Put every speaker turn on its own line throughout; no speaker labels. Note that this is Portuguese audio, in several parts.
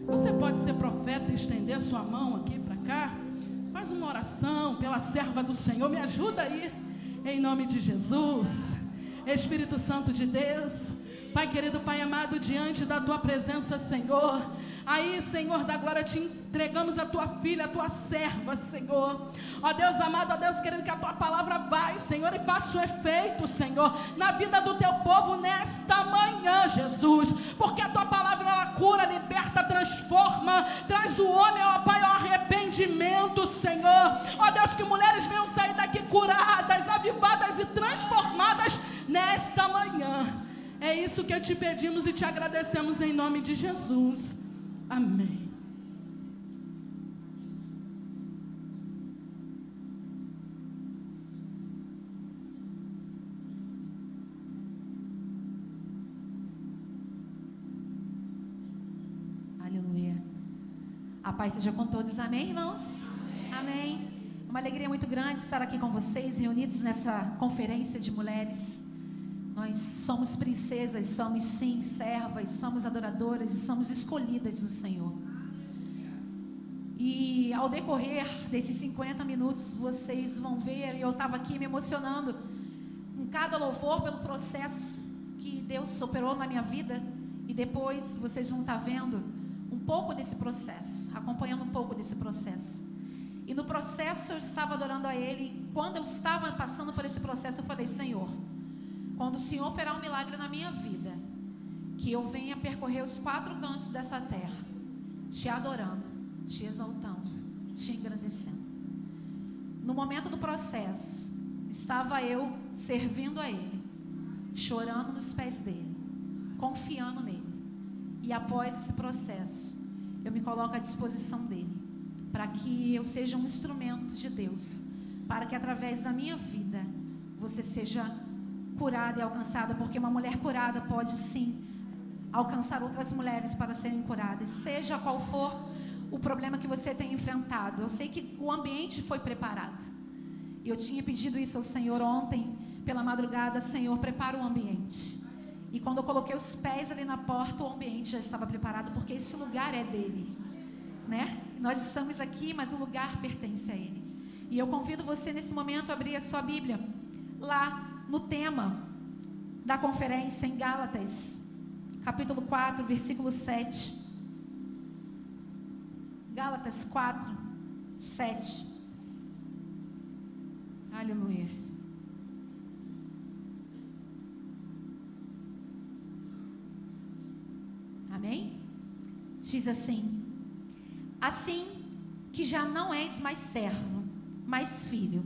Você pode ser profeta e estender sua mão aqui para cá? Faz uma oração pela serva do Senhor. Me ajuda aí, em nome de Jesus. Espírito Santo de Deus, Pai querido, Pai amado, diante da Tua presença, Senhor, aí, Senhor da glória, te entregamos a Tua filha, a Tua serva, Senhor. Ó Deus amado, ó Deus querido, que a Tua palavra vai, Senhor, e faça o efeito, Senhor, na vida do Teu povo nesta manhã, Jesus, porque a Tua palavra, ela cura, liberta, transforma, traz o homem, ó Pai, ao arrependimento, Senhor. Ó Deus, que mulheres venham sair daqui curadas, avivadas e transformadas nesta manhã. É isso que te pedimos e te agradecemos em nome de Jesus. Amém.
Aleluia. A paz seja com todos, amém, irmãos? Amém. Uma alegria muito grande estar aqui com vocês, reunidos nessa conferência de mulheres. Nós somos princesas, somos sim servas, somos adoradoras e somos escolhidas do Senhor. E ao decorrer desses 50 minutos, vocês vão ver, e eu estava aqui me emocionando com cada louvor pelo processo que Deus operou na minha vida. E depois vocês vão estar vendo um pouco desse processo, acompanhando um pouco desse processo. E no processo eu estava adorando a Ele. E quando eu estava passando por esse processo, eu falei: Senhor, quando o Senhor operar um milagre na minha vida, que eu venha percorrer os 4 cantos dessa terra, te adorando, te exaltando, te engrandecendo. No momento do processo, estava eu servindo a Ele, chorando nos pés dEle, confiando nele. E após esse processo, eu me coloco à disposição dEle, para que eu seja um instrumento de Deus, para que através da minha vida, você seja curada e alcançada, porque uma mulher curada pode sim alcançar outras mulheres para serem curadas, seja qual for o problema que você tem enfrentado. Eu sei que o ambiente foi preparado, e eu tinha pedido isso ao Senhor ontem pela madrugada: Senhor, prepara o ambiente. E quando eu coloquei os pés ali na porta, o ambiente já estava preparado, porque esse lugar é dele, né? Nós estamos aqui, mas o lugar pertence a Ele. E eu convido você nesse momento a abrir a sua Bíblia lá no tema da conferência, em Gálatas, capítulo 4, versículo 7. Gálatas 4, 7. Aleluia. Amém? Diz assim: assim que já não és mais servo, mas filho.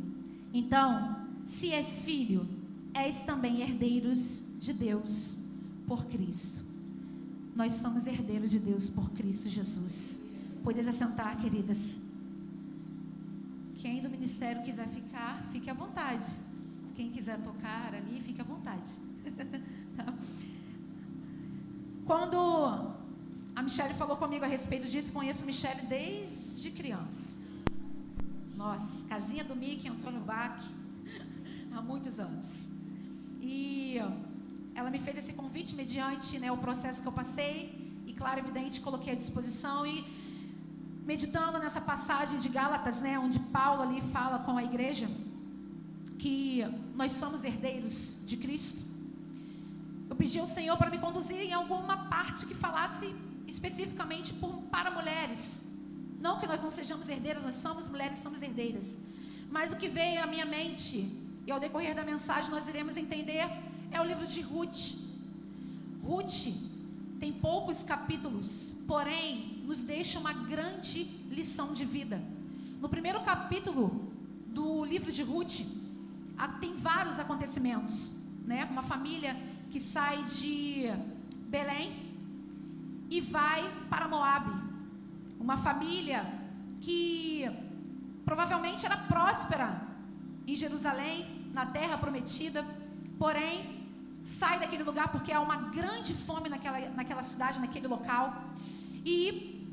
Então, se és filho, és também herdeiros de Deus por Cristo. Nós somos herdeiros de Deus por Cristo Jesus. Podeis assentar, queridas. Quem do ministério quiser ficar, fique à vontade. Quem quiser tocar ali, fique à vontade. Tá? Quando a Michele falou comigo a respeito disso, conheço a Michele desde criança. Nossa, casinha do Mickey, Antônio Bach, há muitos anos. E ela me fez esse convite mediante, né, o processo que eu passei. E claro, evidente, coloquei à disposição. E meditando nessa passagem de Gálatas, né, onde Paulo ali fala com a igreja que nós somos herdeiros de Cristo, eu pedi ao Senhor para me conduzir em alguma parte que falasse especificamente para mulheres. Não que nós não sejamos herdeiras, nós somos mulheres, somos herdeiras. Mas o que veio à minha mente, e ao decorrer da mensagem nós iremos entender, é o livro de Ruth. Ruth tem poucos capítulos, porém nos deixa uma grande lição de vida. No primeiro capítulo do livro de Ruth, tem vários acontecimentos, né? Uma família que sai de Belém e vai para Moabe. Uma família que provavelmente era próspera em Jerusalém, na terra prometida, porém sai daquele lugar porque há uma grande fome naquela cidade, naquele local. E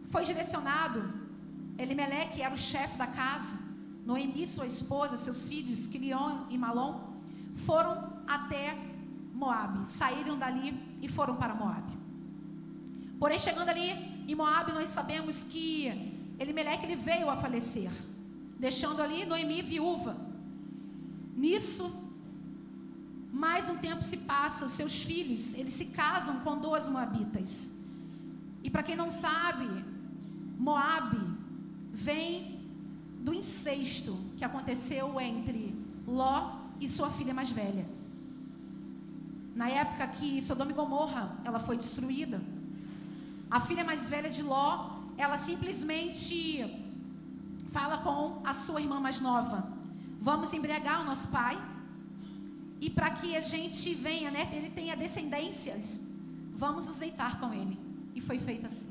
foi direcionado, Elimeleque era o chefe da casa, Noemi, sua esposa, seus filhos, Quilion e Malom, foram até Moabe, saíram dali e foram para Moabe. Porém, chegando ali em Moabe nós sabemos que Elimeleque ele veio a falecer, deixando ali Noemi viúva. Nisso, mais um tempo se passa, os seus filhos, eles se casam com 2 moabitas. E para quem não sabe, Moabe vem do incesto que aconteceu entre Ló e sua filha mais velha. Na época que Sodoma e Gomorra ela foi destruída, a filha mais velha de Ló, ela simplesmente fala com a sua irmã mais nova: vamos embriagar o nosso pai, e para que a gente venha, né, ele tenha descendências, vamos nos deitar com ele. E foi feito assim.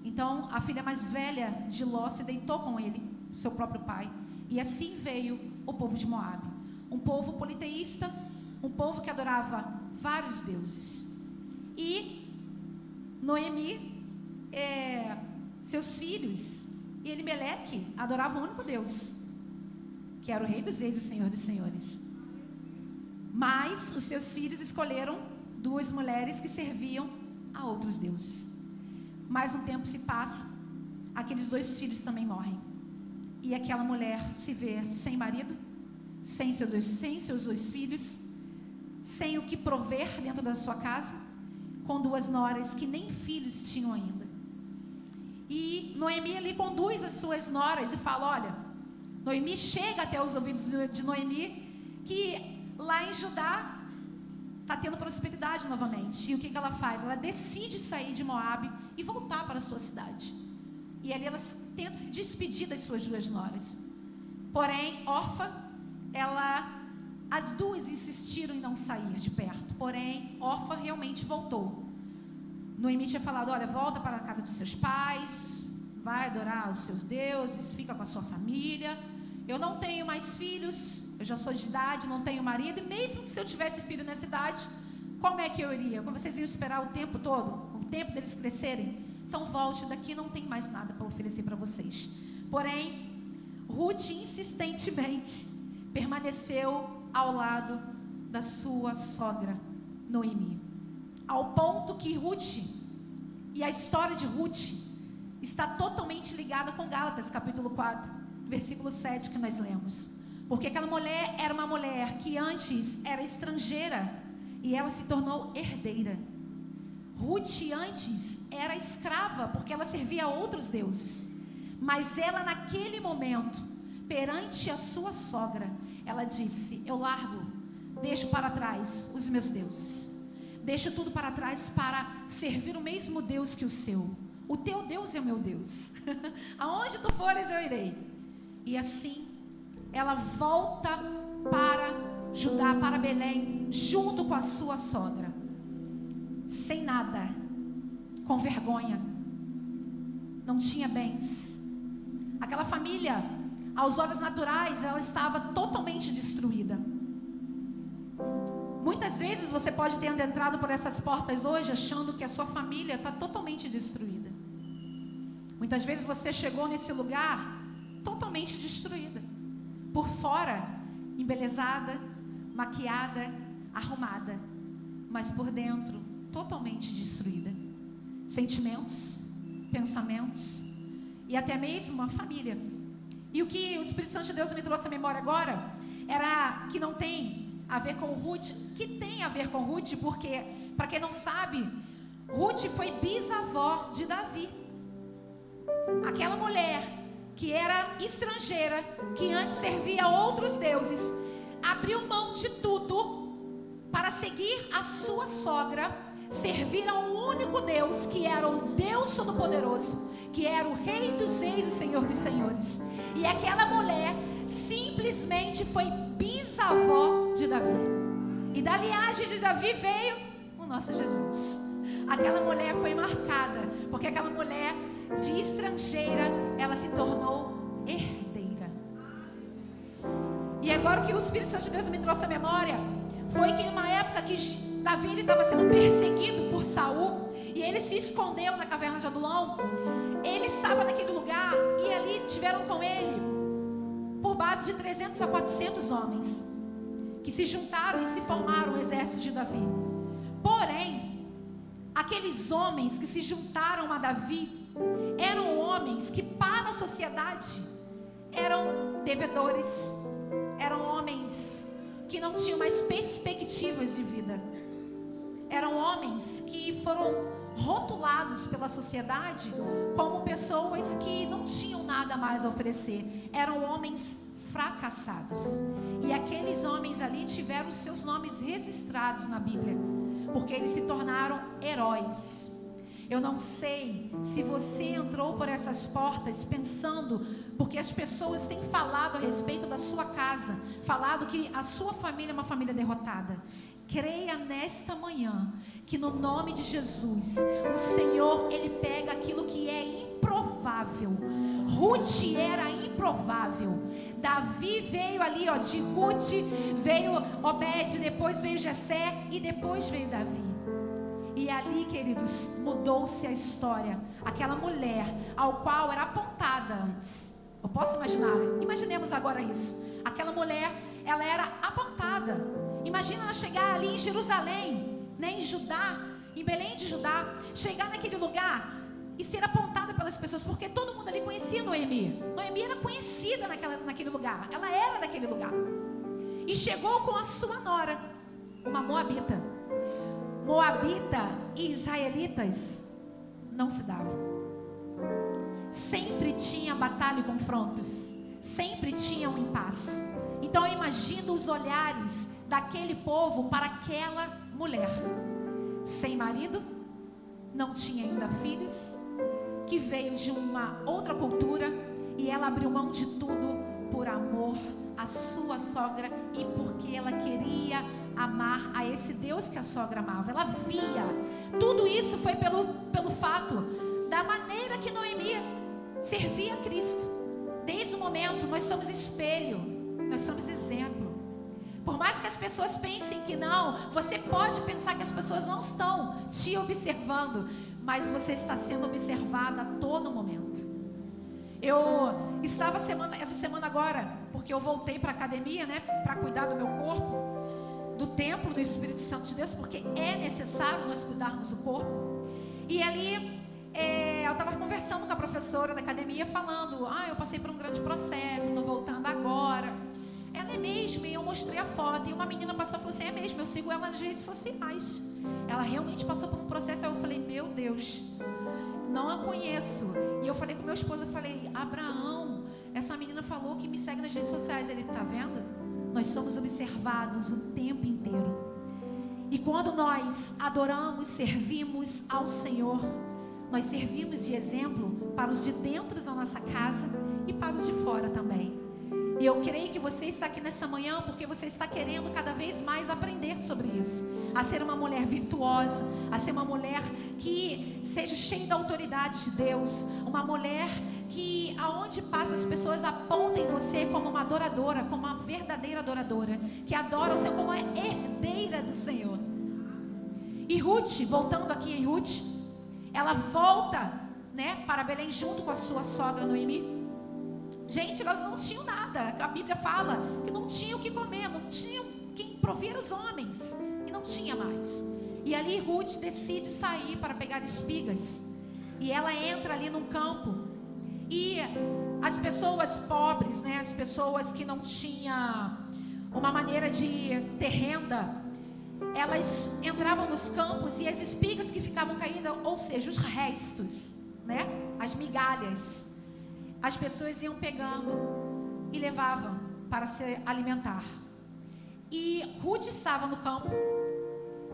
Então a filha mais velha de Ló se deitou com ele, seu próprio pai, e assim veio o povo de Moabe, um povo politeísta, um povo que adorava vários deuses. E Noemi, seus filhos e Elimeleque adoravam o único Deus, que era o Rei dos Reis e o Senhor dos Senhores. Mas os seus filhos escolheram 2 mulheres que serviam a outros deuses. Mais um tempo se passa, aqueles 2 filhos também morrem, e aquela mulher se vê sem marido, sem seus 2 filhos, sem o que prover dentro da sua casa, com 2 noras que nem filhos tinham ainda. E Noemi ali conduz as suas noras e fala: olha, Noemi chega até os ouvidos de Noemi que lá em Judá está tendo prosperidade novamente. E o que ela faz? Ela decide sair de Moabe e voltar para a sua cidade. E ali ela tenta se despedir das suas 2 noras. Porém, Orfa, as 2 insistiram em não sair de perto. Porém, Orfa realmente voltou. Noemi tinha falado: olha, volta para a casa dos seus pais, vai adorar os seus deuses, fica com a sua família. Eu não tenho mais filhos, eu já sou de idade, não tenho marido, e mesmo que se eu tivesse filho nessa idade, como é que eu iria? Como vocês iam esperar o tempo todo, o tempo deles crescerem? Então volte, daqui não tem mais nada para oferecer para vocês. Porém, Ruth insistentemente permaneceu ao lado da sua sogra Noemi, ao ponto que Ruth, e a história de Ruth está totalmente ligada com Gálatas capítulo 4, versículo 7 que nós lemos. Porque aquela mulher era uma mulher que antes era estrangeira e ela se tornou herdeira. Ruth antes era escrava porque ela servia a outros deuses. Mas ela naquele momento, perante a sua sogra, ela disse: eu largo, deixo para trás os meus deuses. Deixo tudo para trás para servir o mesmo Deus que o seu. O teu Deus é o meu Deus. Aonde tu fores eu irei. E assim, ela volta para Judá, para Belém, junto com a sua sogra. Sem nada, com vergonha. Não tinha bens. Aquela família, aos olhos naturais, ela estava totalmente destruída. Muitas vezes você pode ter adentrado por essas portas hoje achando que a sua família está totalmente destruída. Muitas vezes você chegou nesse lugar totalmente destruída. Por fora, embelezada, maquiada, arrumada. Mas por dentro, totalmente destruída. Sentimentos, pensamentos e até mesmo a família. E o que o Espírito Santo de Deus me trouxe à memória agora era que não tem a ver com Ruth, que tem a ver com Ruth, porque, para quem não sabe, Ruth foi bisavó de Davi. Aquela mulher que era estrangeira, que antes servia a outros deuses, abriu mão de tudo para seguir a sua sogra, servir a um único Deus, que era o Deus Todo-Poderoso, que era o Rei dos Reis e Senhor dos Senhores. E aquela mulher simplesmente foi bisavó de Davi. E da linhagem de Davi veio o nosso Jesus. Aquela mulher foi marcada, porque aquela mulher de estrangeira, ela se tornou herdeira. E agora o que o Espírito Santo de Deus me trouxe à memória foi que em uma época que Davi estava sendo perseguido por Saul, e ele se escondeu na caverna de Adulão. Ele estava naquele lugar e ali tiveram com ele por base de 300 a 400 homens que se juntaram e se formaram o exército de Davi. Porém, aqueles homens que se juntaram a Davi eram homens que para a sociedade eram devedores, eram homens que não tinham mais perspectivas de vida, eram homens que foram rotulados pela sociedade como pessoas que não tinham nada mais a oferecer, eram homens fracassados. E aqueles homens ali tiveram seus nomes registrados na Bíblia, porque eles se tornaram heróis. Eu não sei se você entrou por essas portas pensando, porque as pessoas têm falado a respeito da sua casa, falado que a sua família é uma família derrotada. Creia nesta manhã que no nome de Jesus, o Senhor, Ele pega aquilo que é improvável. Ruth era improvável. Davi veio ali, de Ruth veio Obed, depois veio Jessé e depois veio Davi. E ali, queridos, mudou-se a história. Aquela mulher ao qual era apontada antes. Eu posso imaginar? Imaginemos agora isso. Aquela mulher, ela era apontada. Imagina ela chegar ali em Jerusalém, em Judá, em Belém de Judá, chegar naquele lugar e ser apontada pelas pessoas, porque todo mundo ali conhecia Noemi. Noemi era conhecida naquele lugar, ela era daquele lugar. E chegou com a sua nora, uma moabita. Moabita e israelitas não se davam. Sempre tinha batalha e confrontos, sempre tinha um impasse. Então eu imagino os olhares daquele povo para aquela mulher, sem marido, não tinha ainda filhos, que veio de uma outra cultura, e ela abriu mão de tudo por amor à sua sogra e porque ela queria amar a esse Deus que a sogra amava. Ela via, tudo isso foi pelo fato da maneira que Noemi servia a Cristo. Desde o momento, nós somos espelho, nós somos exemplo. Por mais que as pessoas pensem que não, você pode pensar que as pessoas não estão te observando, mas você está sendo observada a todo momento. Eu estava essa semana agora, porque eu voltei para a academia, para cuidar do meu corpo, do templo do Espírito Santo de Deus, porque é necessário nós cuidarmos do corpo. E ali eu estava conversando com a professora da academia, falando, eu passei por um grande processo, estou voltando agora. Ela é mesmo, e eu mostrei a foto, e uma menina passou e falou assim, é mesmo, eu sigo ela nas redes sociais. Ela realmente passou por um processo. Aí eu falei, meu Deus, não a conheço. E eu falei com meu esposo, eu falei, Abraão, essa menina falou que me segue nas redes sociais. Ele, tá vendo? Nós somos observados o tempo inteiro. E quando nós adoramos, servimos ao Senhor, nós servimos de exemplo para os de dentro da nossa casa e para os de fora também. E eu creio que você está aqui nessa manhã porque você está querendo cada vez mais aprender sobre isso. A ser uma mulher virtuosa, a ser uma mulher que seja cheia da autoridade de Deus. Uma mulher que aonde passa as pessoas apontem você como uma adoradora, como uma verdadeira adoradora. Que adora o Senhor como uma herdeira do Senhor. E Ruth, voltando aqui em Ruth, ela volta, para Belém junto com a sua sogra Noemi. Gente, elas não tinham nada. A Bíblia fala que não tinham o que comer, não tinham quem prover os homens, e não tinha mais. E ali Ruth decide sair para pegar espigas, e ela entra ali num campo, e as pessoas pobres, as pessoas que não tinham uma maneira de ter renda, elas entravam nos campos, e as espigas que ficavam caídas, ou seja, os restos, as migalhas, as pessoas iam pegando e levavam para se alimentar. E Ruth estava no campo,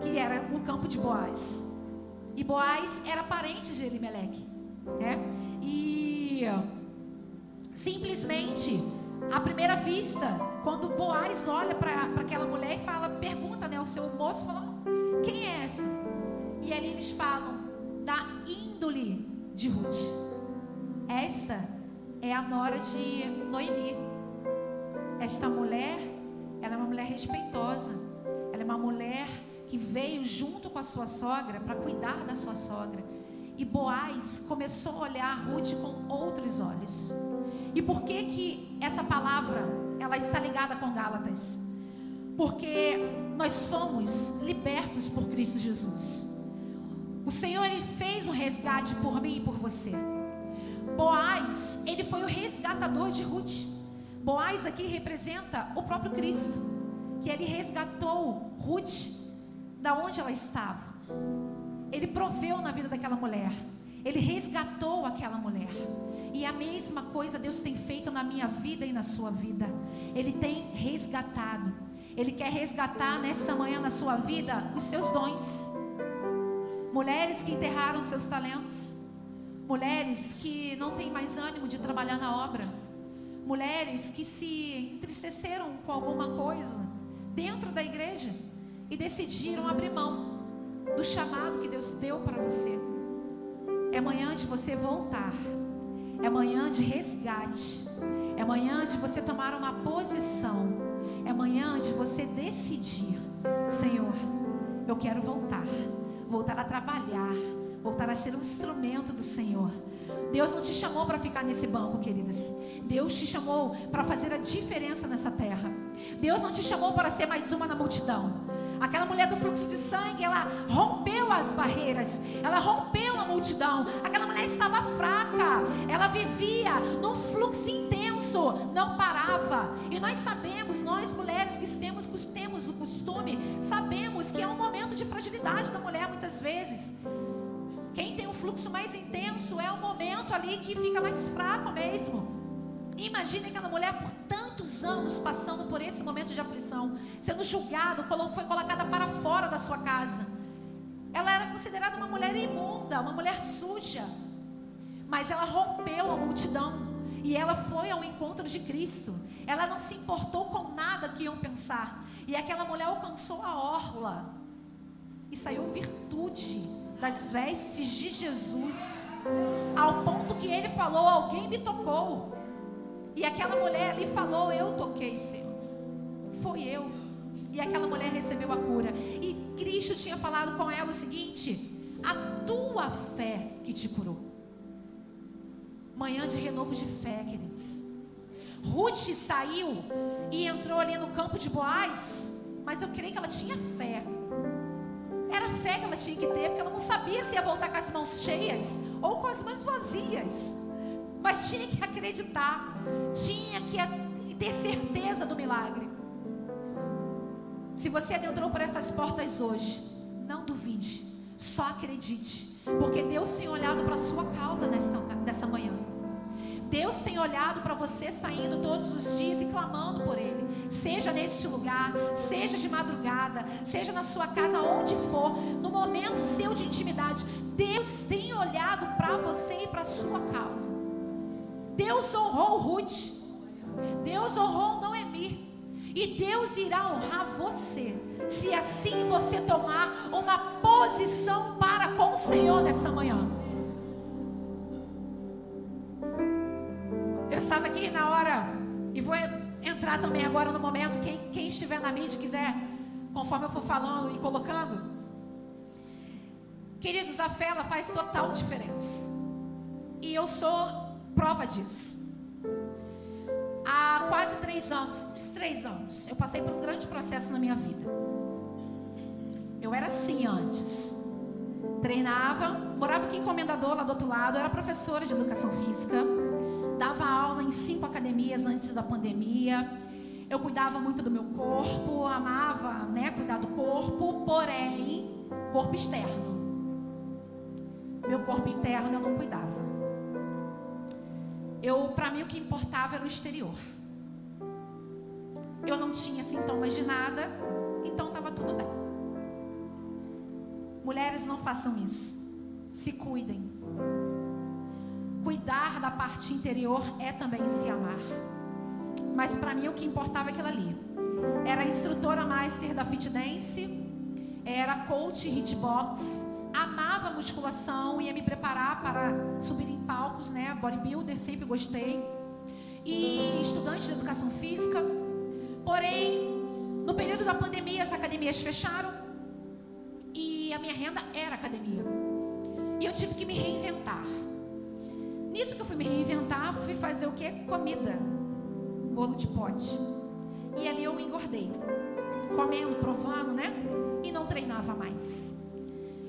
que era o campo de Boaz. E Boaz era parente de Elimeleque. E simplesmente, à primeira vista, quando Boaz olha para aquela mulher e fala, pergunta, o seu moço, fala, quem é essa? E ali eles falam da índole de Ruth. Esta é a nora de Noemi. Esta mulher, ela é uma mulher respeitosa. Ela é uma mulher que veio junto com a sua sogra para cuidar da sua sogra. E Boaz começou a olhar Ruth com outros olhos. E por que essa palavra ela está ligada com Gálatas? Porque nós somos libertos por Cristo Jesus. O Senhor, Ele fez um resgate por mim e por você. Boaz, ele foi o resgatador de Ruth. Boaz aqui representa o próprio Cristo, que ele resgatou Ruth da onde ela estava. Ele proveu na vida daquela mulher. Ele resgatou aquela mulher. E a mesma coisa Deus tem feito na minha vida e na sua vida. Ele tem resgatado. Ele quer resgatar nesta manhã na sua vida os seus dons. Mulheres que enterraram seus talentos. Mulheres que não têm mais ânimo de trabalhar na obra. Mulheres que se entristeceram com alguma coisa dentro da igreja e decidiram abrir mão do chamado que Deus deu para você. É manhã de você voltar. É manhã de resgate. É manhã de você tomar uma posição. É manhã de você decidir: Senhor, eu quero voltar. Voltar a trabalhar. Voltar a ser um instrumento do Senhor. Deus não te chamou para ficar nesse banco, queridas. Deus te chamou para fazer a diferença nessa terra. Deus não te chamou para ser mais uma na multidão. Aquela mulher do fluxo de sangue, ela rompeu as barreiras, ela rompeu a multidão. Aquela mulher estava fraca, ela vivia num fluxo intenso, não parava. E nós sabemos, nós mulheres que temos o costume, sabemos que é um momento de fragilidade da mulher muitas vezes. Quem tem um fluxo mais intenso é um momento ali que fica mais fraco mesmo. Imagine aquela mulher por tantos anos passando por esse momento de aflição, sendo julgada, foi colocada para fora da sua casa. Ela era considerada uma mulher imunda, uma mulher suja. Mas ela rompeu a multidão e ela foi ao encontro de Cristo. Ela não se importou com nada que iam pensar. E aquela mulher alcançou a orla e saiu virtude das vestes de Jesus, ao ponto que ele falou: alguém me tocou. E aquela mulher ali falou: eu toquei, Senhor, foi eu. E aquela mulher recebeu a cura. E Cristo tinha falado com ela o seguinte: a tua fé que te curou. Manhã de renovo de fé, queridos. Ruth saiu e entrou ali no campo de Boaz, mas eu creio que ela tinha fé. Era fé que ela tinha que ter, porque ela não sabia se ia voltar com as mãos cheias ou com as mãos vazias. Mas tinha que acreditar, tinha que ter certeza do milagre. Se você adentrou por essas portas hoje, não duvide, só acredite, porque Deus tem olhado para a sua causa nessa manhã. Deus tem olhado para você saindo todos os dias e clamando por Ele. Seja neste lugar, seja de madrugada, seja na sua casa, onde for, no momento seu de intimidade, Deus tem olhado para você e para a sua causa. Deus honrou Ruth, Deus honrou Noemi, e Deus irá honrar você, se assim você tomar uma posição para com o Senhor nesta manhã. Eu estava aqui na hora, e vou entrar também agora no momento, quem estiver na mídia quiser, conforme eu for falando e colocando. Queridos, a fé ela faz total diferença, e eu sou prova disso. Há quase 3 anos, eu passei por um grande processo na minha vida. Eu era assim antes, treinava, morava aqui em Comendador, lá do outro lado, era professora de educação física, dava aula em 5 academias antes da pandemia. Eu cuidava muito do meu corpo, amava, cuidar do corpo, porém, corpo externo. Meu corpo interno eu não cuidava. Para mim o que importava era o exterior. Eu não tinha sintomas de nada, então estava tudo bem. Mulheres, não façam isso. Se cuidem. Cuidar da parte interior é também se amar. Mas para mim o que importava é aquilo ali. Era instrutora master da Fit Dance, era coach hitbox, amava musculação, ia me preparar para subir em palcos, bodybuilder, sempre gostei. E estudante de educação física. Porém, no período da pandemia, as academias fecharam e a minha renda era academia. E eu tive que me reinventar. Nisso que eu fui me reinventar, fui fazer o quê? Comida. Bolo de pote. E ali eu engordei. Comendo, provando, E não treinava mais.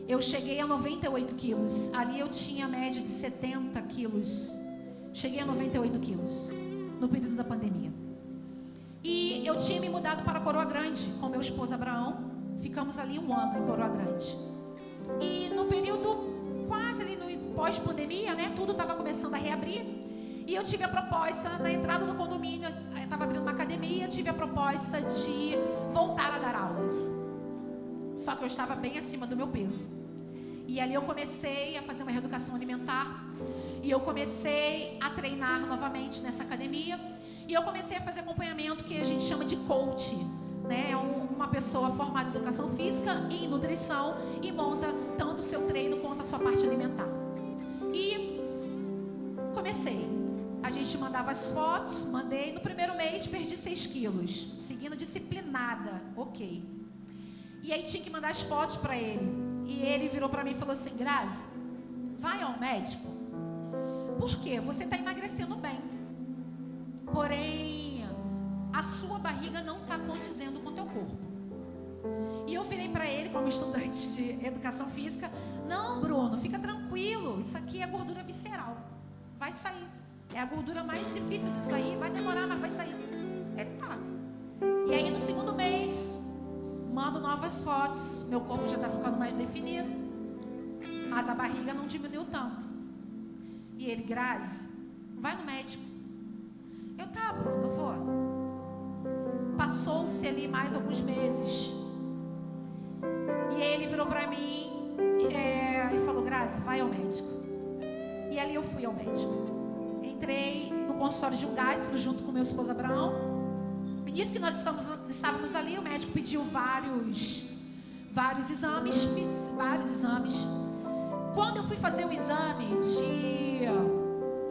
eu cheguei a 98 quilos. Ali eu tinha média de 70 quilos. Cheguei a 98 quilos no período da pandemia. E eu tinha me mudado para Coroa Grande com meu esposo Abraão. Ficamos ali 1 ano em Coroa Grande. E no período quase ali no pós-pandemia, né? Tudo estava começando a reabrir. E eu tive a proposta, na entrada do condomínio, eu estava abrindo uma academia, tive a proposta de voltar a dar aulas. Só que eu estava bem acima do meu peso. E ali eu comecei a fazer uma reeducação alimentar. E eu comecei a treinar novamente nessa academia. E eu comecei a fazer acompanhamento que a gente chama de coach, né? Uma pessoa formada em educação física e em nutrição e monta tanto o seu treino quanto a sua parte alimentar. E comecei. A gente mandava as fotos, mandei. No primeiro mês perdi 6 quilos, seguindo disciplinada, ok. E aí tinha que mandar as fotos para ele. E ele virou para mim e falou assim: Grazi, vai ao médico. Por quê? Você está emagrecendo bem. Porém, a sua barriga não está condizendo com o teu corpo. E eu virei para ele, como estudante de educação física: não, Bruno, fica tranquilo. Isso aqui é gordura visceral. Vai sair. É a gordura mais difícil de sair. Vai demorar, mas vai sair. Ele tá. E aí no segundo mês, mando novas fotos. Meu corpo já está ficando mais definido, mas a barriga não diminuiu tanto. E ele: Grazi, vai no médico. Eu: tá, Bruno, eu vou. Passou-se ali mais alguns meses. E aí ele virou para mim e falou: Grazi, vai ao médico. E ali eu fui ao médico. Entrei no consultório de um gastro junto com meu esposo Abraão. E nisso que nós estávamos ali, o médico pediu vários exames. Fiz vários exames. Quando eu fui fazer o exame de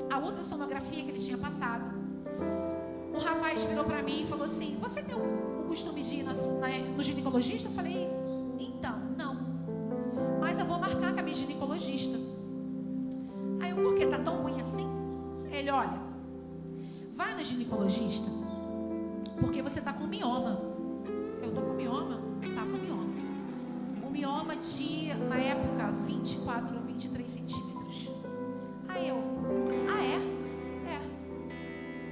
a ultrassonografia que ele tinha passado, o rapaz virou para mim e falou assim: você tem o costume de ir no ginecologista? Eu falei: então, não. Mas eu vou marcar com a minha ginecologista. Aí eu: por que tá tão ruim assim? Ele: olha, vai na ginecologista porque você tá com mioma. Eu tô com mioma? Tá com mioma. O mioma de, na época, 24 ou 23 centímetros. Aí eu: ah, é? É.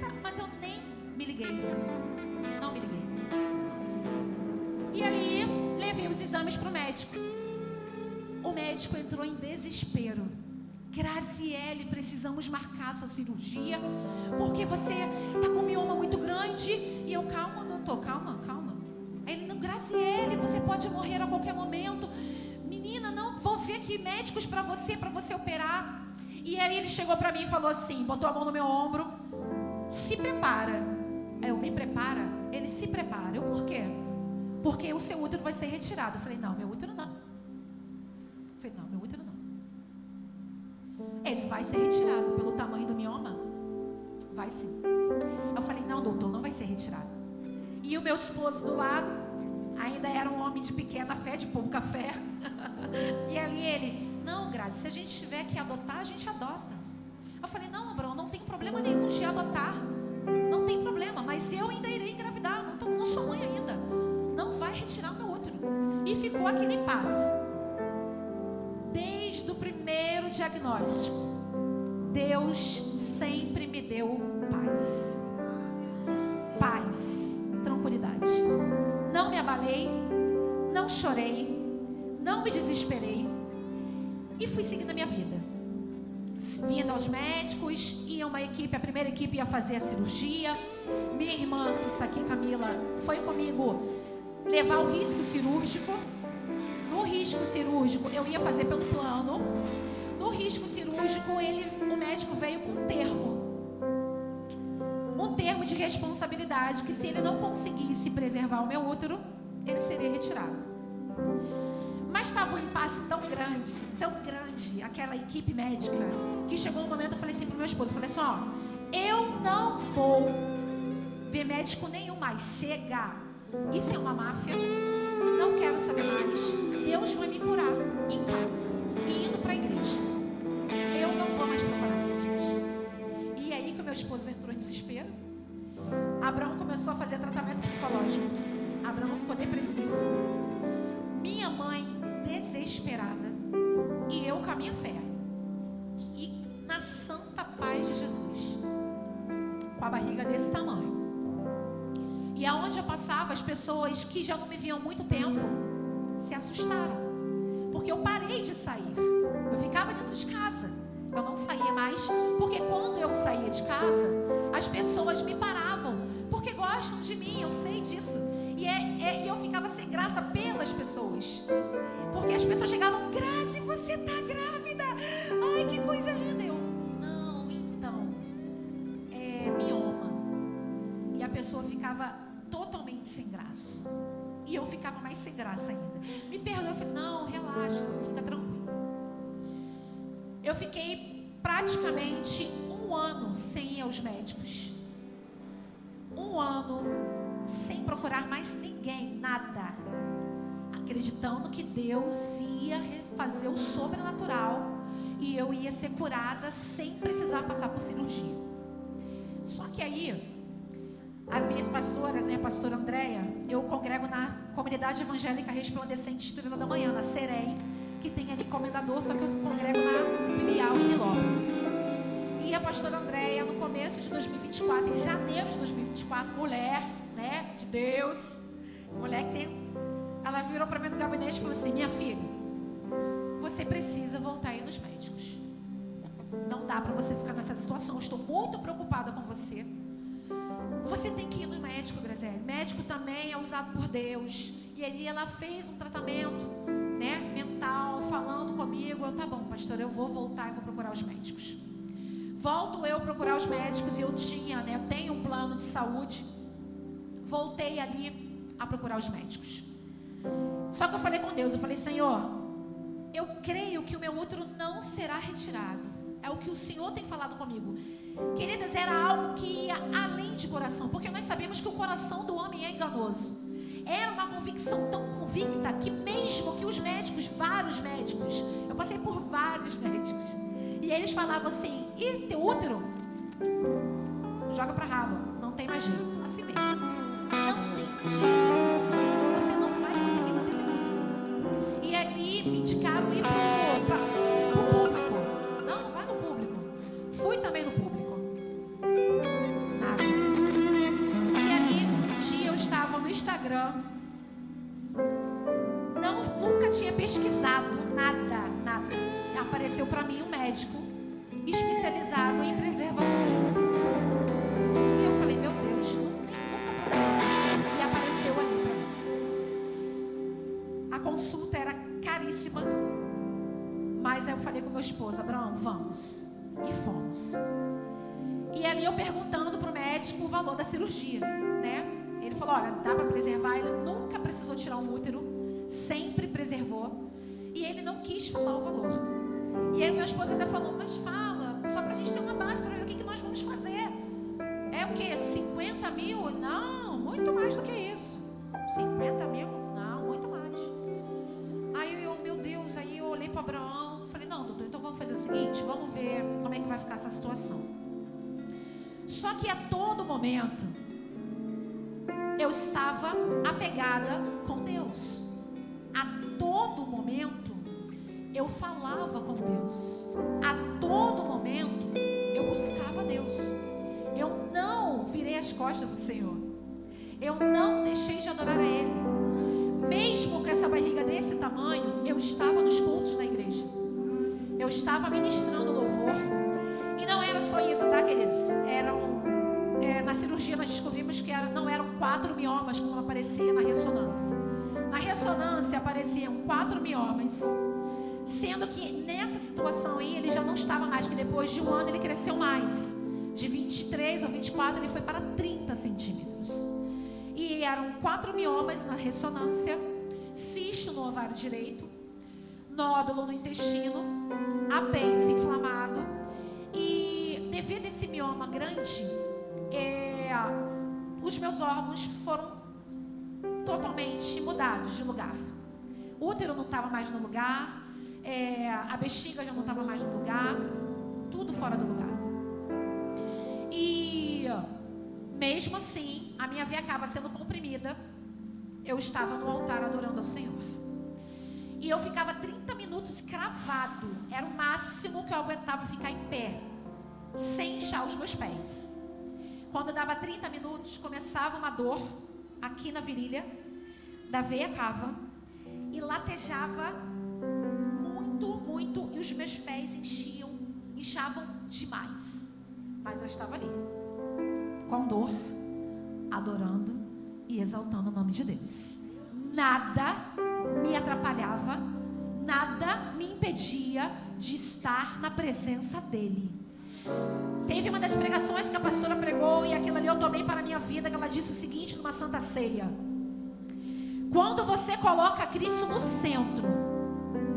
Tá, mas eu nem me liguei. Não me liguei. E ali, levei os exames pro médico. O médico entrou em desespero. Graziele, precisamos marcar a sua cirurgia, porque você tá com um mioma muito grande. E eu: calma, doutor, calma. Aí ele: Graziele, você pode morrer a qualquer momento. Menina, não, vou ver aqui médicos para você operar. E aí ele chegou para mim e falou assim, botou a mão no meu ombro: se prepara. Aí eu: me prepara? Ele: se prepara. Eu: por quê? Porque o seu útero vai ser retirado. Eu falei: não, meu útero não. Eu falei: não, meu útero não. Ele vai ser retirado pelo tamanho do mioma? Vai sim. Eu falei: não, doutor, não vai ser retirado. E o meu esposo do lado ainda era um homem de pequena fé, de pouca fé. E ali ele: não, Grazi, se a gente tiver que adotar, a gente adota. Eu falei: não, Abraão, não tem problema nenhum de adotar. Não tem problema, mas eu ainda irei engravidar. Não sou mãe ainda. Não vai retirar o meu útero. E ficou aquele impasse. Desde o primeiro diagnóstico, Deus sempre me deu paz. Paz, tranquilidade. Não me abalei, não chorei, não me desesperei e fui seguindo a minha vida. Vindo aos médicos, ia uma equipe, a primeira equipe ia fazer a cirurgia. Minha irmã, que está aqui, Camila, foi comigo levar o risco cirúrgico. No risco cirúrgico, eu ia fazer pelo plano. No risco cirúrgico, o médico veio com um termo de responsabilidade, que se ele não conseguisse preservar o meu útero, ele seria retirado. Mas estava um impasse tão grande, aquela equipe médica, que chegou um momento, eu falei assim para o meu esposo, eu falei assim: ó, eu não vou ver médico nenhum mais, chega, isso é uma máfia, não quero saber mais, Deus vai me curar em casa, e indo para a igreja, eu não vou mais procurar médicos. E aí que o meu esposo entrou em desespero. Abraão começou a fazer tratamento psicológico. Abraão ficou depressivo. Minha mãe, desesperada, E eu com a minha fé. E na santa paz de Jesus. Com a barriga desse tamanho. E aonde eu passava, as pessoas que já não me viam há muito tempo se assustaram. Porque eu parei de sair. Eu ficava dentro de casa. Eu não saía mais. Porque quando eu saía de casa, as pessoas me paravam. Porque gostam de mim, eu sei disso. E eu ficava sem graça pelas pessoas. Porque as pessoas chegavam: Grazi, você tá grávida. Ai, que coisa linda. Eu, não, então, é mioma. E a pessoa ficava totalmente sem graça. E eu ficava mais sem graça ainda. Me perdoa, eu falei: não, relaxa, fica tranquilo. Eu fiquei praticamente 1 ano sem ir aos médicos. 1 ano sem procurar mais ninguém, nada. Acreditando que Deus ia fazer o sobrenatural e eu ia ser curada sem precisar passar por cirurgia. Só que aí, as minhas pastoras, né, a pastora Andréia, eu congrego na Comunidade Evangélica Resplandecente Estrela da Manhã, na Serém, que tem ali Comendador, só que eu congrego na filial em Nilópolis. E a pastora Andréia, no começo de 2024, em janeiro de 2024, mulher, né, de Deus, mulher que tem... Ela virou para mim no gabinete e falou assim: minha filha, você precisa voltar aí nos médicos. Não dá para você ficar nessa situação, eu estou muito preocupada com você. Você tem que ir no médico, Graziele. Médico também é usado por Deus. E aí ela fez um tratamento, né, mental, falando comigo. Eu, tá bom, pastor, eu vou voltar e vou procurar os médicos. Volto eu procurar os médicos e eu tenho um plano de saúde. Voltei ali a procurar os médicos. Só que eu falei com Deus, eu falei: Senhor, eu creio que o meu útero não será retirado. É o que o Senhor tem falado comigo. Queridas, era algo que ia além de coração, porque nós sabemos que o coração do homem é enganoso. Era uma convicção tão convicta que mesmo que os médicos, vários médicos, eu passei por vários médicos, e eles falavam assim: e teu útero? Joga pra ralo, não tem mais jeito. Assim mesmo, não tem mais jeito. Você não vai conseguir manter teu útero. E ali me indicaram ir pro público. Não, vai no público. Fui também no público. Nada. E ali, um dia eu estava no Instagram. Nunca tinha pesquisado nada. Apareceu para mim um médico especializado em preservação de útero. E eu falei: meu Deus, nunca procurei. E apareceu ali para mim. A consulta era caríssima. Mas aí eu falei com meu esposo: Abraão, vamos. E fomos. E ali eu perguntando pro médico o valor da cirurgia, né? Ele falou: olha, dá para preservar. Ele nunca precisou tirar um útero, sempre preservou. E ele não quis falar o valor. E aí meu esposo até falou: mas fala, só pra gente ter uma base para ver o que nós vamos fazer. É o quê? 50 mil? Não, muito mais do que isso. 50 mil? Não, muito mais. Aí eu, meu Deus, aí eu olhei para Abraão, falei: não, doutor, então vamos fazer o seguinte, vamos ver como é que vai ficar essa situação. Só que a todo momento eu estava apegada com Deus. A todo momento eu falava com Deus. A todo momento eu buscava Deus. Eu não virei as costas para o Senhor. Eu não deixei de adorar a Ele. Mesmo com essa barriga desse tamanho, eu estava nos cultos da igreja. Eu estava ministrando louvor. E não era só isso, tá, queridos? Na cirurgia nós descobrimos que não eram 4 miomas como aparecia na ressonância. Na ressonância apareciam 4 miomas. Sendo que nessa situação aí ele já não estava mais, que depois de 1 ano ele cresceu mais. De 23 ou 24 ele foi para 30 centímetros. E eram 4 miomas na ressonância, cisto no ovário direito, nódulo no intestino, apêndice inflamado. E devido a esse mioma grande, os meus órgãos foram totalmente mudados de lugar. O útero não estava mais no lugar, a bexiga já não estava mais no lugar, tudo fora do lugar. E mesmo assim, a minha veia cava sendo comprimida, eu estava no altar adorando ao Senhor. E eu ficava 30 minutos cravado. Era o máximo que eu aguentava ficar em pé, sem inchar os meus pés. Quando dava 30 minutos, começava uma dor aqui na virilha, da veia cava, e latejava muito, e os meus pés inchavam demais. Mas eu estava ali, com dor, adorando e exaltando o nome de Deus. Nada me atrapalhava, nada me impedia de estar na presença dEle. Teve uma das pregações que a pastora pregou, e aquilo ali eu tomei para a minha vida, que ela disse o seguinte numa Santa Ceia: quando você coloca Cristo no centro,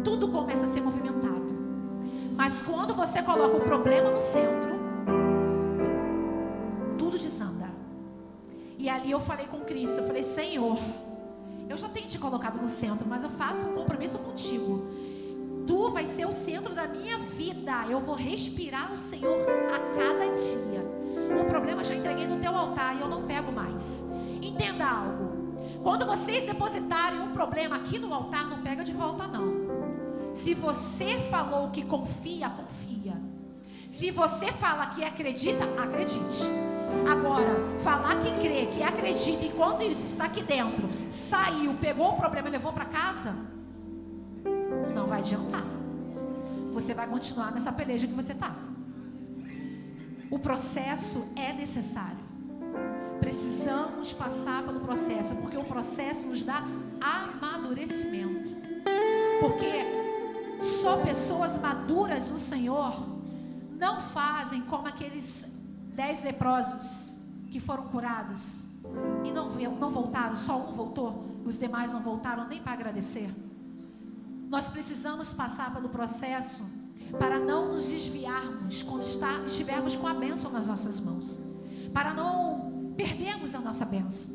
tudo começa a ser movimentado. Mas quando você coloca o problema no centro, tudo desanda. E ali eu falei com Cristo, eu falei: Senhor, eu já tenho te colocado no centro, mas eu faço um compromisso contigo. Tu vai ser o centro da minha vida. Eu vou respirar o Senhor a cada dia. O problema eu já entreguei no teu altar e eu não pego mais. Entenda algo: quando vocês depositarem um problema aqui no altar, não pega de volta não. Se você falou que confia, confia. Se você fala que acredita, acredite. Agora, falar que crê, que acredita, enquanto isso está aqui dentro, saiu, pegou o problema e levou para casa, não vai adiantar. Você vai continuar nessa peleja que você está. O processo é necessário. Precisamos passar pelo processo, porque o processo nos dá amadurecimento. Porque só pessoas maduras no Senhor não fazem como aqueles 10 leprosos que foram curados e não voltaram, só um voltou, os demais não voltaram nem para agradecer. Nós precisamos passar pelo processo para não nos desviarmos quando estivermos com a bênção nas nossas mãos, para não perdermos a nossa bênção.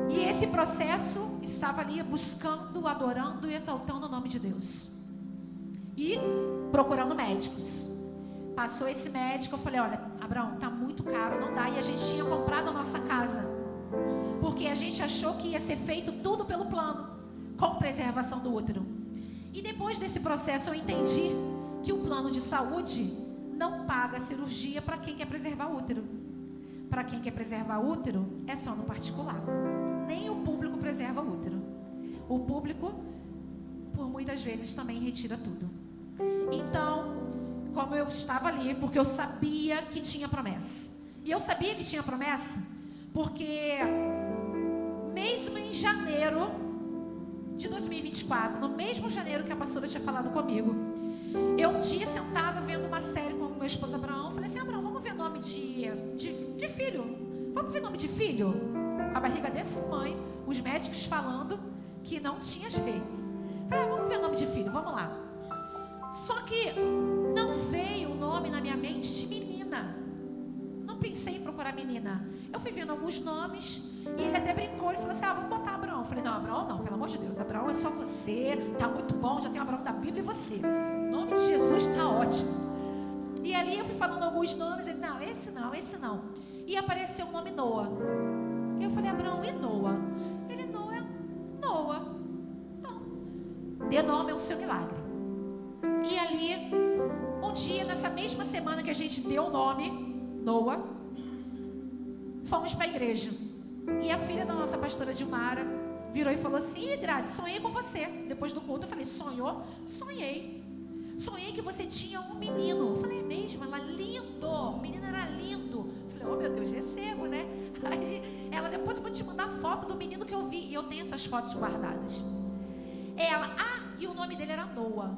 E esse processo estava ali buscando, adorando e exaltando o nome de Deus. E procurando médicos. Passou esse médico, eu falei: olha, Abraão, tá muito caro, não dá. E a gente tinha comprado a nossa casa, porque a gente achou que ia ser feito tudo pelo plano, com preservação do útero. E depois desse processo eu entendi que o plano de saúde não paga cirurgia para quem quer preservar o útero. Para quem quer preservar o útero é só no particular. Nem o público preserva o útero. O público, por muitas vezes, também retira tudo. Então, como eu estava ali, porque eu sabia que tinha promessa. E eu sabia que tinha promessa porque mesmo em janeiro de 2024, no mesmo janeiro que a pastora tinha falado comigo, eu um dia sentada vendo uma série com o meu esposo Abraão, falei assim: Abraão, vamos ver nome de filho? Vamos ver nome de filho? Com a barriga desse tamanho, os médicos falando que não tinha jeito. Falei: vamos ver nome de filho, vamos lá. Só que não veio o nome na minha mente de menina. Não pensei em procurar menina. Eu fui vendo alguns nomes e ele até brincou e falou assim: vamos botar Abraão. Eu falei: não, Abraão não, pelo amor de Deus, Abraão é só você, tá muito bom, já tem o Abraão da Bíblia e você. O nome de Jesus tá ótimo. E ali eu fui falando alguns nomes, ele: não, esse não, esse não. E apareceu o nome Noah. E eu falei: Abraão, e Noah? Ele: Noah. Não. Dê nome ao seu milagre. E ali, um dia, nessa mesma semana que a gente deu o nome Noah, fomos para a igreja. E a filha da nossa pastora Dilmara virou e falou assim: Ih, Grazi, sonhei com você. Depois do culto eu falei: sonhou? Sonhei que você tinha um menino. Eu falei: é mesmo? Ela: lindo, o menino era lindo. Eu falei: oh meu Deus, recebo, né? Aí ela: depois eu vou te mandar foto do menino que eu vi. E eu tenho essas fotos guardadas. Ela: e o nome dele era Noah.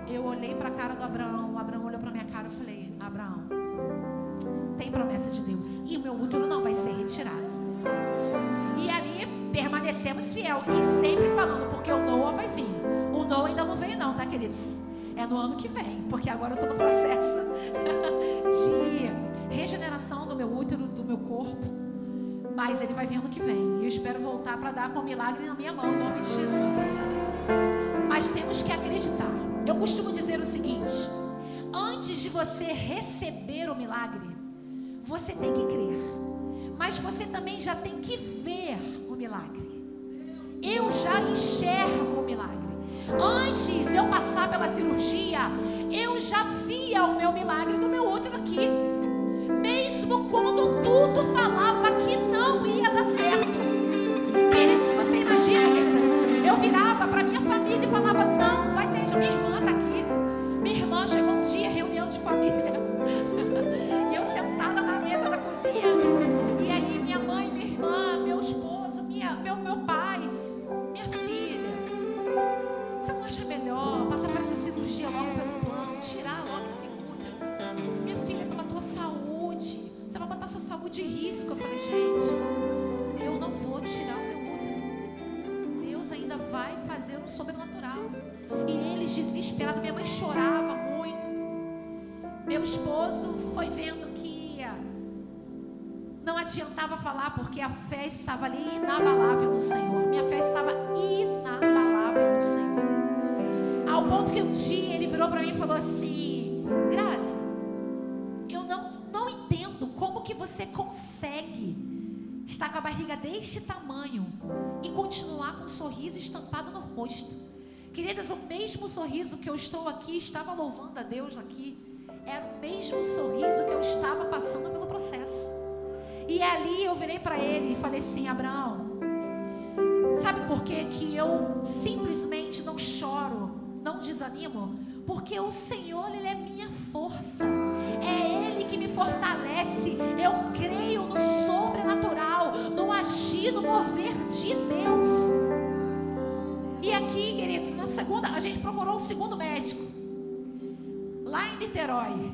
Eu olhei para a cara do Abraão, o Abraão olhou para a minha cara e falei: Abraão, tem promessa de Deus e o meu útero não vai ser retirado. E ali permanecemos fiel e sempre falando, porque o Noah vai vir. O Noah ainda não veio não, tá, queridos? É no ano que vem, porque agora eu estou no processo de regeneração do meu útero, do meu corpo. Mas ele vai vir ano que vem. E eu espero voltar para dar com o milagre na minha mão, em nome de Jesus. Mas temos que acreditar. Eu costumo dizer o seguinte: antes de você receber o milagre, você tem que crer. Mas você também já tem que ver o milagre. eu já enxergo o milagre. Antes de eu passar pela cirurgia, eu já via o meu milagre do meu útero aqui. Mesmo quando tudo falava que não ia dar certo. Queridos, você imagina, queridas, eu virava para minha família e falava, não, vai ser, minha irmã está aqui. Minha irmã chegou um dia, reunião de família, e eu sentada na mesa da cozinha, e aí minha mãe, minha irmã, meu esposo, meu pai, minha filha, você não acha melhor passar por essa cirurgia logo pelo plano, tirar logo esse útero? Minha filha, pela tua saúde, você vai botar sua saúde em risco. Eu falei, gente, eu não vou tirar o meu útero, Deus ainda vai fazer um sobrenatural. E eles desesperados, minha mãe chorava muito, meu esposo foi vendo que não adiantava falar, porque a fé estava ali inabalável no Senhor. Minha fé estava inabalável no Senhor, ao ponto que um dia ele virou para mim e falou assim, Grazi, eu não entendo como que você consegue estar com a barriga deste tamanho e continuar com um sorriso estampado no rosto. Queridas, o mesmo sorriso que eu estou aqui, estava louvando a Deus aqui, era o mesmo sorriso que eu estava passando pelo processo. E ali eu virei para ele e falei assim, Abraão, sabe por que eu simplesmente não choro, não desanimo? Porque o Senhor, Ele é minha força, é Ele que me fortalece. Eu creio no sobrenatural, no agir, no mover de Deus. E aqui, queridos, na segunda, a gente procurou um segundo médico lá em Niterói.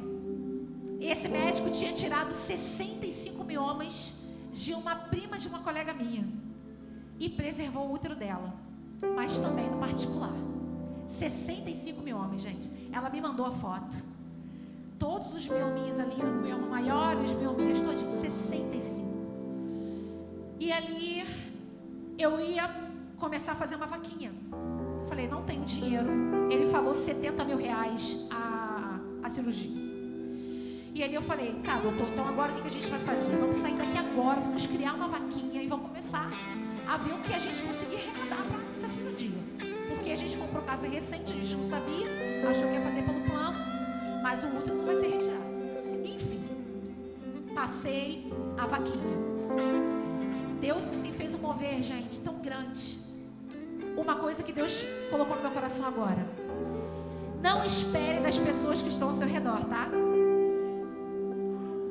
Esse médico tinha tirado 65 miomas de uma prima de uma colega minha e preservou o útero dela, mas também no particular. 65 miomas, gente. Ela me mandou a foto. Todos os miominhas ali, o mioma maior, os miominhas todinhos, 65. E ali eu ia começar a fazer uma vaquinha. Eu falei, não tenho dinheiro. Ele falou 70 mil reais a cirurgia. E ali eu falei, tá, doutor, então agora o que a gente vai fazer? Vamos sair daqui agora, vamos criar uma vaquinha e vamos começar a ver o que a gente conseguir arrecadar para essa cirurgia. Porque a gente comprou casa recente, a gente não sabia, achou que ia fazer pelo plano, mas o útero não vai ser retirado. Enfim, passei a vaquinha. Deus assim fez um mover, gente, tão grande. Uma coisa que Deus colocou no meu coração agora: não espere das pessoas que estão ao seu redor, tá?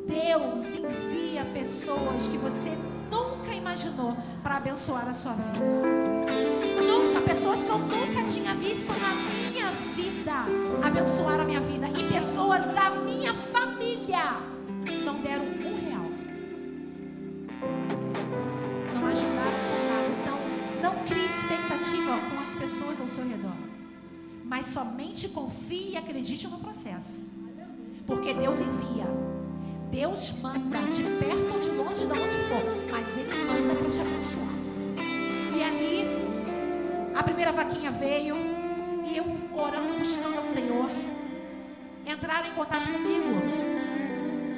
Deus envia pessoas que você nunca imaginou para abençoar a sua vida. Nunca, pessoas que eu nunca tinha visto na minha vida abençoar a minha vida. E pessoas da minha família não deram R$1. Não ajudaram com nada. Então, não crie expectativa com as pessoas ao seu redor, mas somente confie e acredite no processo. Porque Deus envia. Deus manda, de perto ou de longe, de onde for, mas Ele manda para te abençoar. E ali, a primeira vaquinha veio, e eu orando, buscando ao Senhor. Entraram em contato comigo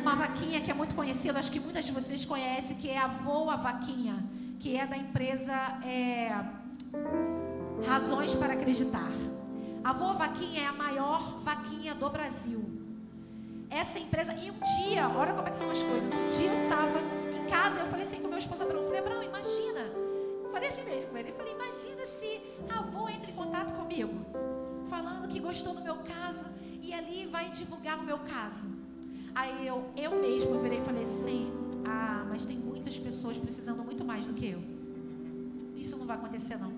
uma vaquinha que é muito conhecida, acho que muitas de vocês conhecem, que é a Voa Vaquinha, que é da empresa Razões para Acreditar. A Voa Vaquinha é a maior vaquinha do Brasil. Essa empresa, e um dia, olha como é que são as coisas, um dia eu estava em casa, eu falei assim com meu esposo Abraão, eu falei, Abraão, imagina, eu falei assim mesmo com ele, eu falei, imagina se a avó entra em contato comigo, falando que gostou do meu caso, e ali vai divulgar o meu caso. Aí eu mesmo virei e falei assim, mas tem muitas pessoas precisando muito mais do que eu, isso não vai acontecer não.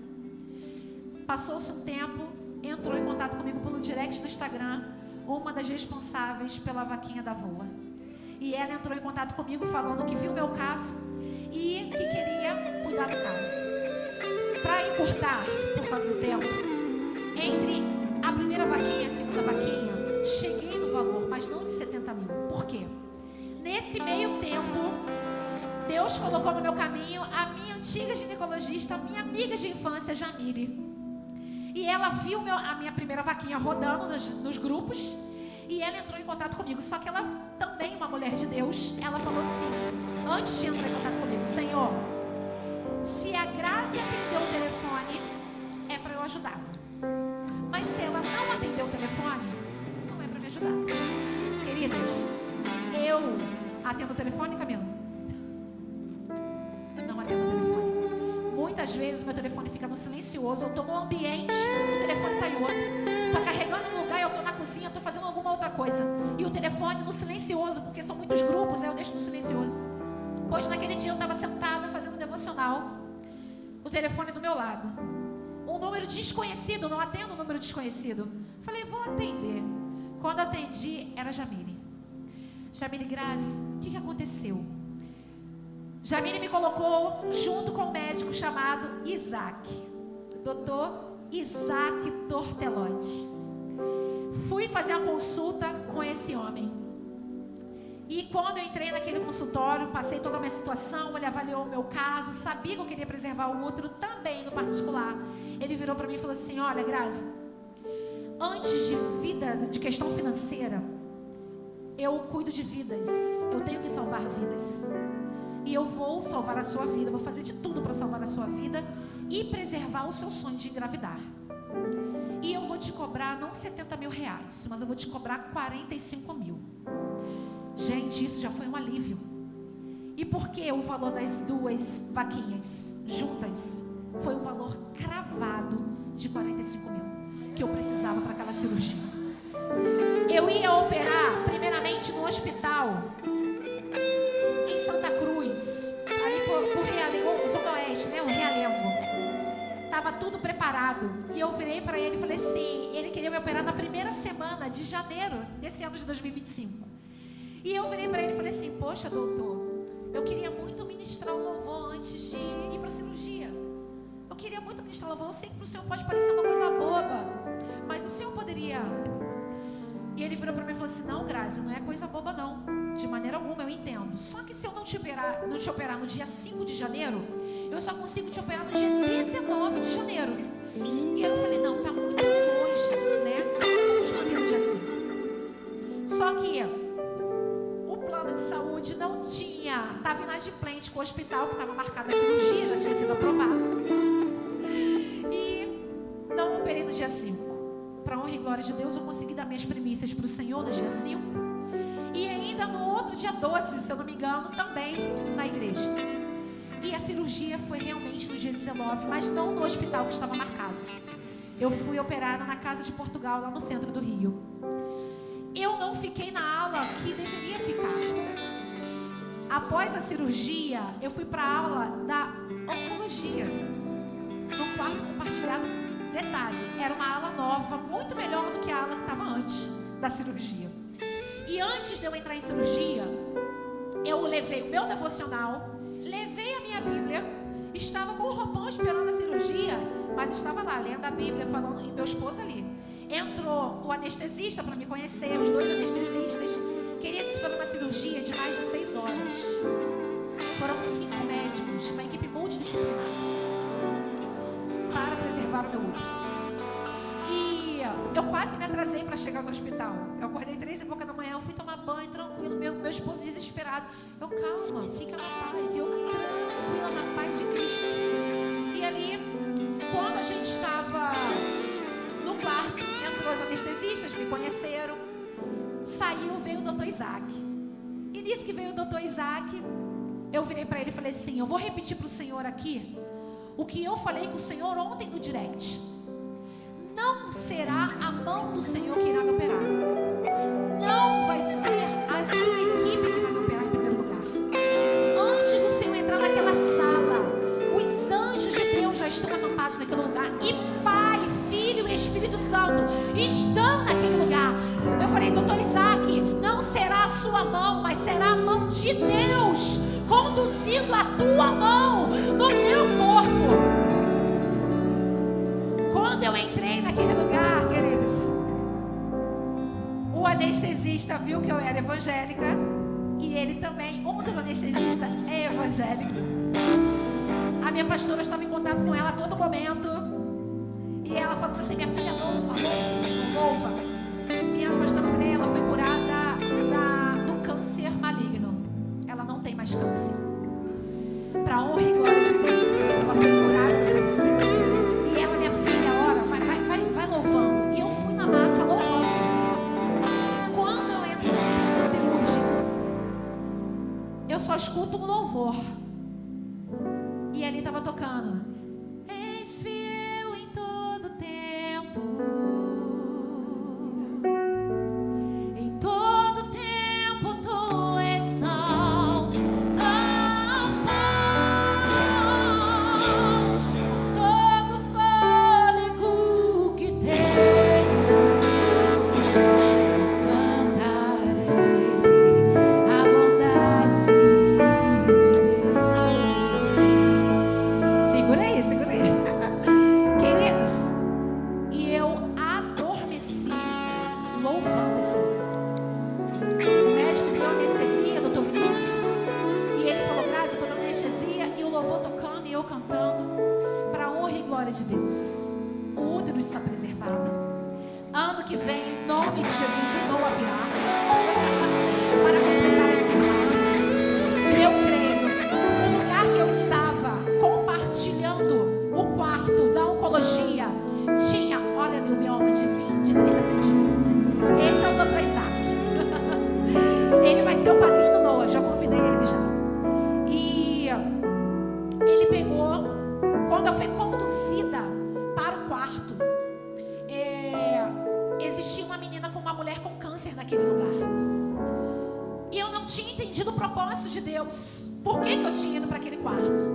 Passou-se um tempo, entrou em contato comigo pelo direct do Instagram, uma das responsáveis pela vaquinha da Voa. E ela entrou em contato comigo falando que viu o meu caso e que queria cuidar do caso. Para encurtar, por causa do tempo, entre a primeira vaquinha e a segunda vaquinha, cheguei no valor, mas não de 70 mil. Por quê? Nesse meio tempo, Deus colocou no meu caminho a minha antiga ginecologista, a minha amiga de infância, Jamile. E ela viu a minha primeira vaquinha rodando nos grupos. E ela entrou em contato comigo. Só que ela também, uma mulher de Deus, ela falou assim, antes de entrar em contato comigo, Senhor, Se a Grazi atendeu o telefone, é para eu ajudar. Mas se ela não atendeu o telefone, não é para me ajudar. Queridas, eu atendo o telefone, Camila? Não atendo o telefone. Muitas vezes o meu telefone fica no silencioso. Eu estou no ambiente, o telefone está em outro. Estou carregando no lugar, eu estou na cozinha, estou fazendo alguma outra coisa. E o telefone no silencioso, porque são muitos grupos, aí eu deixo no silencioso. Pois naquele dia eu estava sentada fazendo um devocional, o telefone do meu lado. Um número desconhecido, não atendo um número desconhecido. Falei, vou atender. Quando atendi, era Jamile. Jamile, Grazi, o que aconteceu? Jamile me colocou junto com um médico chamado Isaac, doutor Isaac Tortelotti. Fui fazer uma consulta com esse homem. E quando eu entrei naquele consultório, passei toda a minha situação, ele avaliou o meu caso, sabia que eu queria preservar o útero também no particular. Ele virou para mim e falou assim, olha, Grazi, antes de vida, de questão financeira, eu cuido de vidas, eu tenho que salvar vidas. E eu vou salvar a sua vida, vou fazer de tudo para salvar a sua vida e preservar o seu sonho de engravidar. E eu vou te cobrar não 70 mil reais, mas eu vou te cobrar 45 mil. Gente, isso já foi um alívio. E por que o valor das duas vaquinhas juntas foi um valor cravado de 45 mil que eu precisava para aquela cirurgia? Eu ia operar primeiramente no hospital em Santa Cruz, ali por Realengo, Zona Oeste, né? O Realengo. Tava tudo preparado. E eu virei para ele e falei assim, ele queria me operar na primeira semana de janeiro desse ano de 2025. E eu virei para ele e falei assim, poxa, doutor, eu queria muito ministrar um louvor antes de ir para a cirurgia. Eu queria muito ministrar louvor. Eu sei que para o senhor pode parecer uma coisa boba, mas o senhor poderia... E ele virou para mim e falou assim, não, Grazi, não é coisa boba não, de maneira alguma, eu entendo. Só que se eu não te operar no dia 5 de janeiro, eu só consigo te operar no dia 19 de janeiro. E eu falei, não, tá muito longe, né? Vamos manter no dia 5. Só que o plano de saúde não tinha, estava inadimplente com o hospital que estava marcada a cirurgia, já tinha sido aprovado. E não operei no dia 5. Para honra e glória de Deus, eu consegui dar minhas primícias para o Senhor no dia 5. E ainda no outro dia 12, se eu não me engano, também na igreja. E a cirurgia foi realmente no dia 19, mas não no hospital que estava marcado. Eu fui operada na Casa de Portugal, lá no centro do Rio. Eu não fiquei na ala que deveria ficar. Após a cirurgia, eu fui para a aula da oncologia, no quarto compartilhado. Detalhe, era uma ala nova, muito melhor do que a ala que estava antes da cirurgia. E antes de eu entrar em cirurgia, eu levei o meu devocional, levei a minha Bíblia, estava com o roupão esperando a cirurgia, mas estava lá, lendo a Bíblia, falando, e meu esposo ali. Entrou o anestesista para me conhecer, os dois anestesistas. Queridos, foi uma cirurgia de mais de 6 horas. Foram 5 médicos, uma equipe multidisciplinar, para preservar o meu útero. E eu quase me atrasei para chegar no hospital. Eu acordei 3h pouca da manhã, eu fui tomar banho, tranquilo, meu esposo desesperado. Eu, calma, fica na paz. E eu, tranquila, na paz de Cristo. E ali, quando a gente estava no quarto, entrou os anestesistas, me conheceram. Saiu, veio o doutor Isaac. E disse que veio o doutor Isaac. Eu virei para ele e falei assim, eu vou repetir para o senhor aqui o que eu falei com o Senhor ontem no direct. Não será a mão do Senhor que irá me operar. Não vai ser a sua equipe que vai me operar em primeiro lugar. Antes do Senhor entrar naquela sala, os anjos de Deus já estão acampados naquele lugar. E Pai, Filho e Espírito Santo estão naquele lugar. Eu falei, doutor Isaac, não será a sua mão, mas será a mão de Deus conduzindo a tua mão no meu corpo. Quando eu entrei naquele lugar, queridos, o anestesista viu que eu era evangélica e ele também, um dos anestesistas é evangélico. A minha pastora estava em contato com ela a todo momento e ela falando assim, minha filha, louva. Minha pastora André, ela foi curada do câncer maligno. Ela não tem mais câncer. Para honra e glória de Deus. só escuto um louvor. E ali estava tocando: és fiel em todo tempo, em todo tempo tu és salvo, todo fôlego que tenho, cantarei a bondade de Deus. Segura aí, segura aí. Queridos, e eu adormeci louvando esse homem. O médico deu anestesia, doutor Vinícius, e ele falou: Grazi, eu estou dando anestesia, e o louvor tocando e eu cantando, para a honra e glória de Deus. O útero está preservado. Ano que vem, em nome de Jesus, o Noah virá para completar esse ano. E eu creio, no lugar que eu estava compartilhando o quarto da oncologia, tinha, olha ali o mioma de 30 centímetros. Esse é o Dr. Isaac. Ele vai ser o padrinho do Noah, já convidei ele já. E ele pegou, quando eu fui conduzida para o quarto, existia uma menina com uma mulher com câncer naquele lugar. E eu não tinha entendido o propósito de Deus. Por que eu tinha ido para aquele quarto?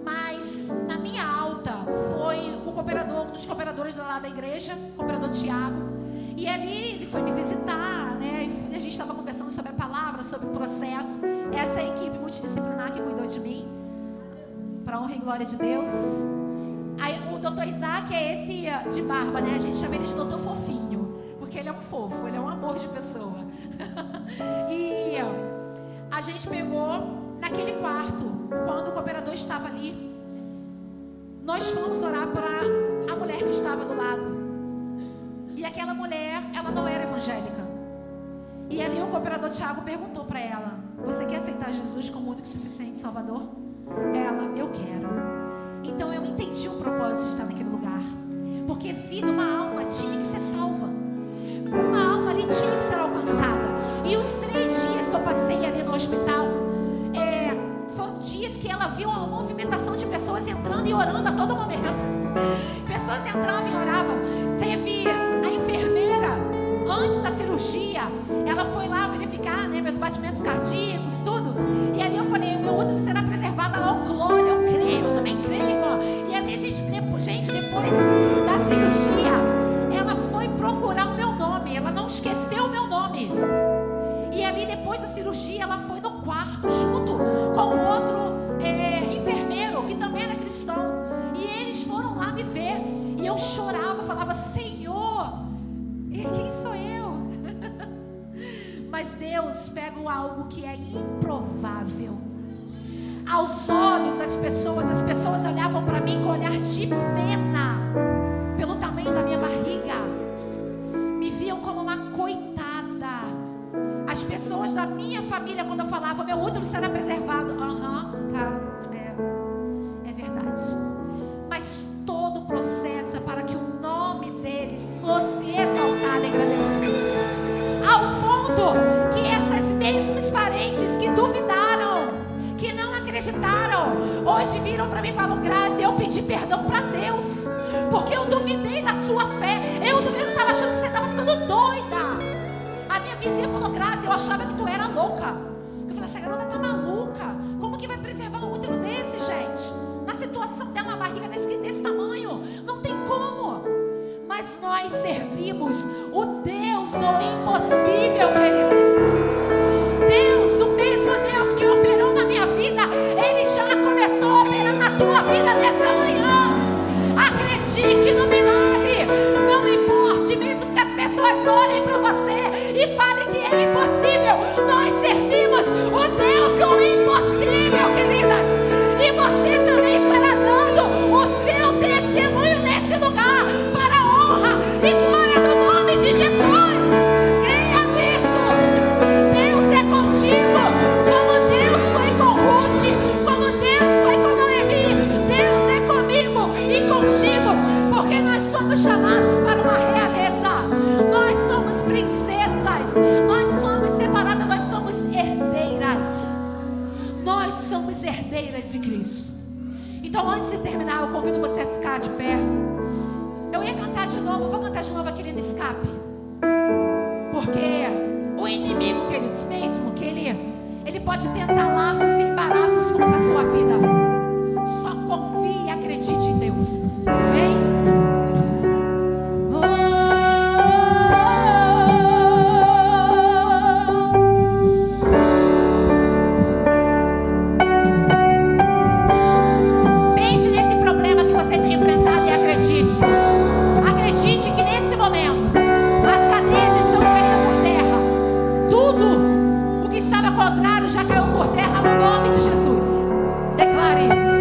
Mas na minha alta foi o cooperador, um dos cooperadores lá da igreja, o cooperador Tiago. E ali ele foi me visitar, né? E a gente estava conversando sobre a palavra, sobre o processo. Essa é a equipe multidisciplinar que cuidou de mim, para a honra e glória de Deus. Aí, o doutor Isaac é esse de barba, né? A gente chama ele de doutor fofinho, porque ele é um fofo, ele é um amor de pessoa. E a gente pegou naquele quarto, quando o cooperador estava ali, nós fomos orar para a mulher que estava do lado. E aquela mulher, ela não era evangélica. E ali o cooperador Tiago perguntou para ela: você quer aceitar Jesus como único e suficiente Salvador? Ela: eu quero. Então eu entendi o propósito de estar naquele lugar. Porque vida, uma alma tinha que ser salva. Uma alma ali tinha que ser alcançada. E os 3 dias que eu passei ali no hospital, foram dias que ela viu uma movimentação de pessoas entrando e orando a todo momento. Pessoas entravam e oravam. Teve a enfermeira, antes da cirurgia, ela foi lá verificar, né, meus batimentos cardíacos, tudo. E ali eu falei: meu útero será preservado. Ela: oh, glória, eu creio, eu também creio, irmã. E ali gente, depois da cirurgia, ela foi procurar o meu nome. Ela não esqueceu o meu nome. E ali depois da cirurgia, ela foi no quarto junto com outro enfermeiro, que também era cristão. E eles foram lá me ver. E eu chorava, falava: Senhor, quem sou eu? Mas Deus pega algo que é improvável. Aos olhos das pessoas, as pessoas olhavam para mim com olhar de pena, pelo tamanho da minha barriga. Me viam como uma coitada. As pessoas da minha família, quando eu falava: meu útero será preservado, é verdade. Mas todo o processo é para que o nome deles fosse exaltado e agradecido. Ao ponto que essas mesmas parentes que duvidaram, que não acreditaram, hoje viram para mim e falam: Grazi, eu pedi perdão para Deus, porque eu duvidei da sua fé. Eu estava achando que você estava ficando doida. A minha vizinha falou: Grazi, eu achava que tu era louca. Eu falei: essa garota tá maluca. Como que vai preservar um útero desse, gente? Na situação dela, uma barriga desse tamanho, não tem como. Mas nós servimos o Deus do impossível, queridas. Deus, o mesmo Deus que operou na minha vida, Ele já começou a operar na tua vida nessa manhã. Acredite no milagre. Não importe, mesmo que as pessoas olhem para você e falem que é impossível, nós servimos o Deus do impossível, queridas. E você também estará dando o seu testemunho nesse lugar, para a honra e glória do nome de Jesus. Creia nisso. maravilhas de Cristo. Então, antes de terminar, eu convido você a ficar de pé. Eu ia cantar de novo, vou cantar de novo aquele no escape. Porque o inimigo, queridos, mesmo que ele pode tentar laços e embaraços contra a sua vida, só confie e acredite em Deus. Amém? Já caiu por terra no nome de Jesus. Declare isso.